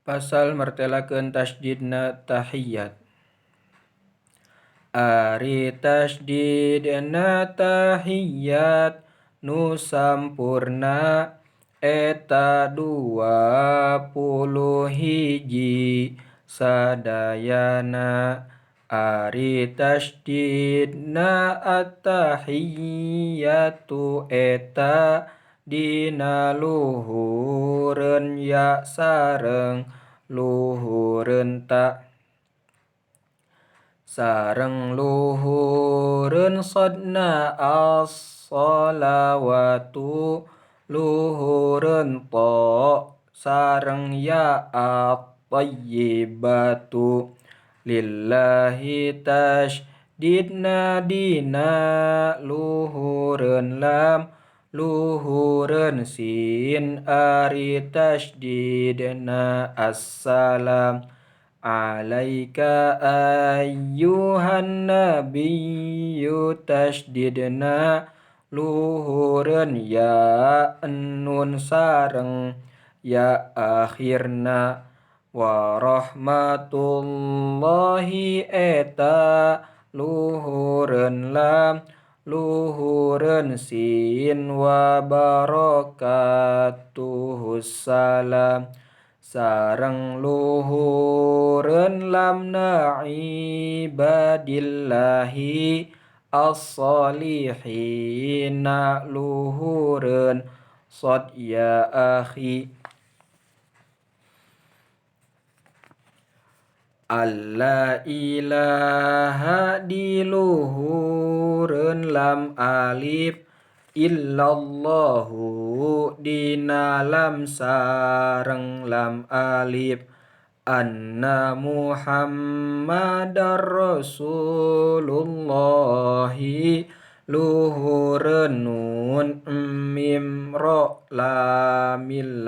Pasal martelakeun tasdidna tahiyat. Ari tasdidna tahiyat nu sampurna eta 21 sadayana. Ari tasdidna at-tahiyatu eta dina luhureun ya sareng luhureun ta. Sareng luhureun sodna as-shalawatu luhureun to sareng ya at-thayyibatu. Lillahi tasdidna dina luhureun lam luhureun sin ari tasdidna assalam. Alaika ayyuhan nabiyyu tasdidna luhureun ya nun sareng ya akhirna. Warahmatullahi eta luhureun lam luhureun sin wa barakatuhus salam. Sareng luhureun lamna ibadillahi as-solihina luhureun sod ya akhi. Alla ilaha di luhureun lam alif illallahu dina lam sareng lam alif. Anna Muhammadar Rasulullahi luhureun nun mim ro lamil